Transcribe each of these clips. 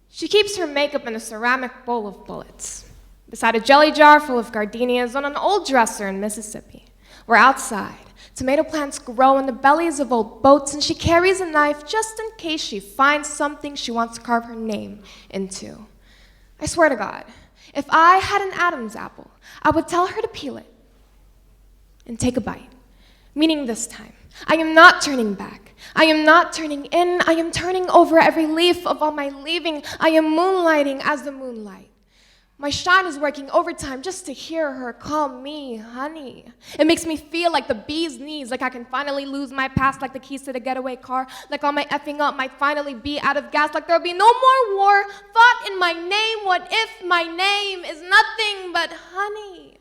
She keeps her makeup in a ceramic bowl of bullets, beside a jelly jar full of gardenias on an old dresser in Mississippi. We're outside. Tomato plants grow in the bellies of old boats, and she carries a knife just in case she finds something she wants to carve her name into. I swear to God, if I had an Adam's apple, I would tell her to peel it and take a bite. Meaning this time, I am not turning back. I am not turning in. I am turning over every leaf of all my leaving. I am moonlighting as the moonlight. My shine is working overtime just to hear her call me honey. It makes me feel like the bee's knees, like I can finally lose my past, like the keys to the getaway car, like all my effing up might finally be out of gas, like there'll be no more war fought in my name. What if my name is nothing but honey?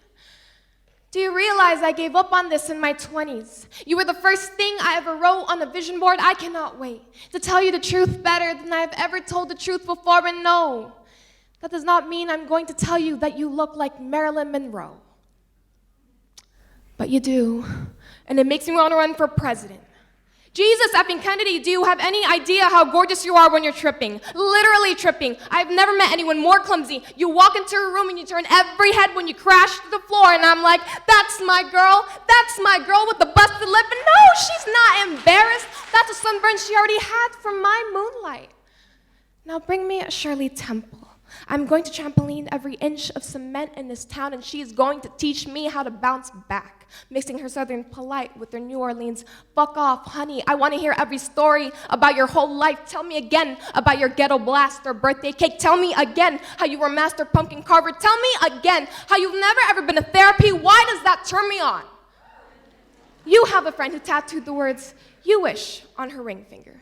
Do you realize I gave up on this in my 20s? You were the first thing I ever wrote on a vision board. I cannot wait to tell you the truth better than I have ever told the truth before. And no, that does not mean I'm going to tell you that you look like Marilyn Monroe. But you do, and it makes me want to run for president. Jesus effing Kennedy, do you have any idea how gorgeous you are when you're tripping? Literally tripping. I've never met anyone more clumsy. You walk into a room and you turn every head when you crash to the floor, and I'm like, that's my girl with the busted lip. And no, she's not embarrassed. That's a sunburn she already had from my moonlight. Now bring me a Shirley Temple. I'm going to trampoline every inch of cement in this town, and she is going to teach me how to bounce back, mixing her Southern polite with her New Orleans fuck off, honey. I want to hear every story about your whole life. Tell me again about your ghetto blast or birthday cake. Tell me again how you were master pumpkin carver. Tell me again how you've never ever been to therapy. Why does that turn me on? You have a friend who tattooed the words "you wish" on her ring finger.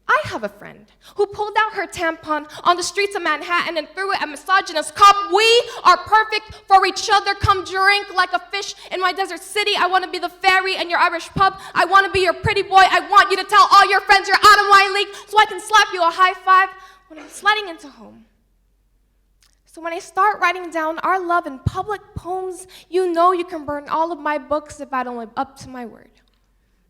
I have a friend who pulled out her tampon on the streets of Manhattan and threw it at a misogynist cop. We are perfect for each other. Come drink like a fish in my desert city. I want to be the ferry in your Irish pub. I want to be your pretty boy. I want you to tell all your friends you're out of my league so I can slap you a high five when I'm sliding into home. So when I start writing down our love in public poems, you know you can burn all of my books if I don't live up to my word.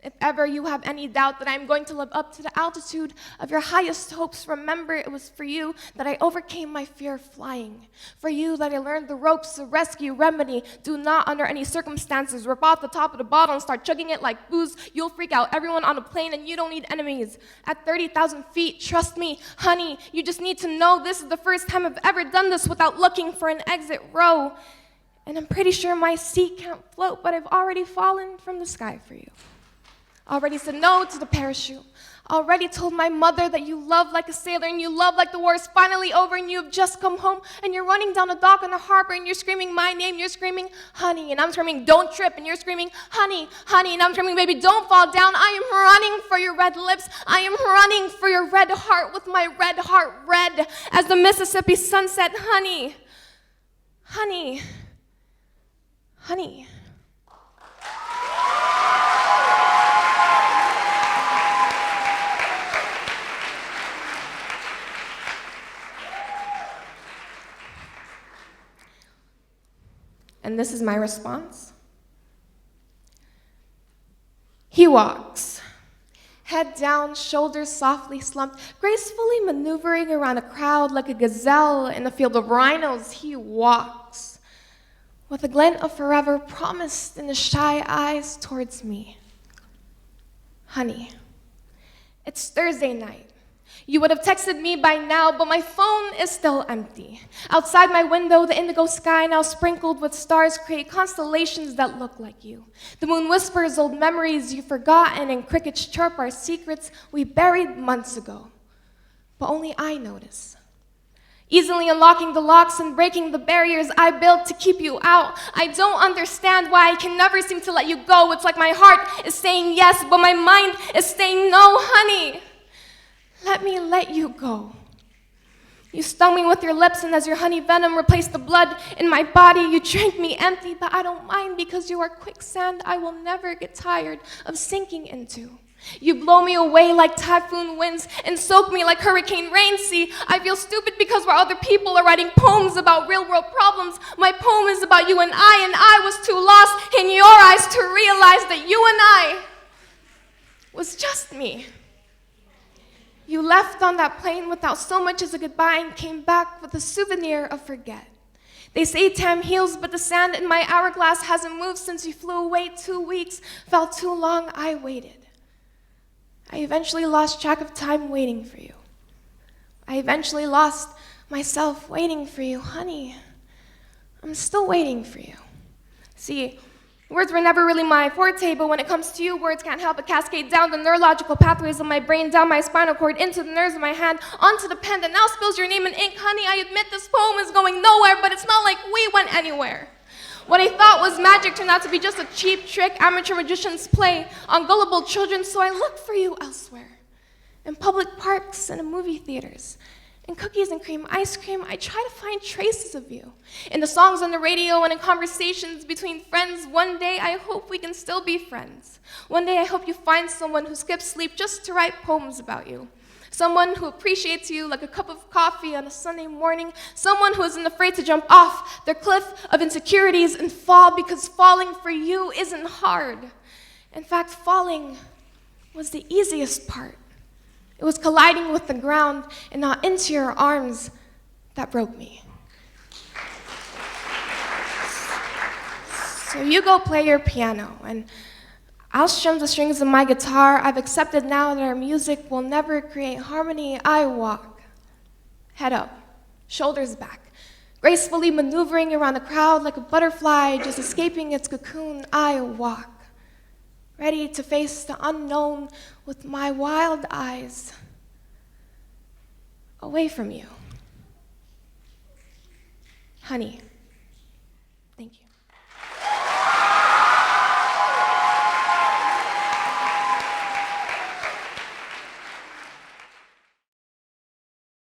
If ever you have any doubt that I'm going to live up to the altitude of your highest hopes, remember it was for you that I overcame my fear of flying. For you that I learned the ropes of rescue remedy. Do not under any circumstances rip off the top of the bottle and start chugging it like booze. You'll freak out everyone on the plane and you don't need enemies. At 30,000 feet, trust me, honey, you just need to know this is the first time I've ever done this without looking for an exit row. And I'm pretty sure my seat can't float, but I've already fallen from the sky for you. Already said no to the parachute. Already told my mother that you love like a sailor and you love like the war is finally over and you have just come home and you're running down a dock in the harbor and you're screaming my name, you're screaming honey, and I'm screaming don't trip, and you're screaming honey, honey, and I'm screaming baby don't fall down. I am running for your red lips. I am running for your red heart with my red heart red as the Mississippi sunset. Honey, honey, honey. And this is my response. He walks, head down, shoulders softly slumped, gracefully maneuvering around a crowd like a gazelle in a field of rhinos. He walks, with a glint of forever promised in his shy eyes towards me. Honey, it's Thursday night. You would have texted me by now, but my phone is still empty. Outside my window, the indigo sky now sprinkled with stars create constellations that look like you. The moon whispers old memories you've forgotten, and crickets chirp our secrets we buried months ago. But only I notice. Easily unlocking the locks and breaking the barriers I built to keep you out. I don't understand why I can never seem to let you go. It's like my heart is saying yes, but my mind is saying no, honey. Let me let you go. You stung me with your lips, and as your honey venom replaced the blood in my body, you drank me empty, but I don't mind because you are quicksand I will never get tired of sinking into. You blow me away like typhoon winds and soak me like hurricane rain. See, I feel stupid because while other people are writing poems about real-world problems, my poem is about you and I was too lost in your eyes to realize that you and I was just me. You left on that plane without so much as a goodbye and came back with a souvenir of forget. They say time heals, but the sand in my hourglass hasn't moved since you flew away. 2 weeks felt too long, I waited. I eventually lost track of time waiting for you. I eventually lost myself waiting for you. Honey, I'm still waiting for you. See, words were never really my forte, but when it comes to you, words can't help but cascade down the neurological pathways of my brain, down my spinal cord, into the nerves of my hand, onto the pen that now spills your name in ink. Honey, I admit this poem is going nowhere, but it's not like we went anywhere. What I thought was magic turned out to be just a cheap trick amateur magicians play on gullible children, so I look for you elsewhere. In public parks and in movie theaters. In cookies and cream ice cream, I try to find traces of you. In the songs on the radio and in conversations between friends, one day I hope we can still be friends. One day I hope you find someone who skips sleep just to write poems about you. Someone who appreciates you like a cup of coffee on a Sunday morning. Someone who isn't afraid to jump off their cliff of insecurities and fall, because falling for you isn't hard. In fact, falling was the easiest part. It was colliding with the ground and not into your arms that broke me. So you go play your piano, and I'll strum the strings of my guitar. I've accepted now that our music will never create harmony. I walk, head up, shoulders back, gracefully maneuvering around the crowd like a butterfly just escaping its cocoon. I walk, ready to face the unknown with my wild eyes, away from you. Honey.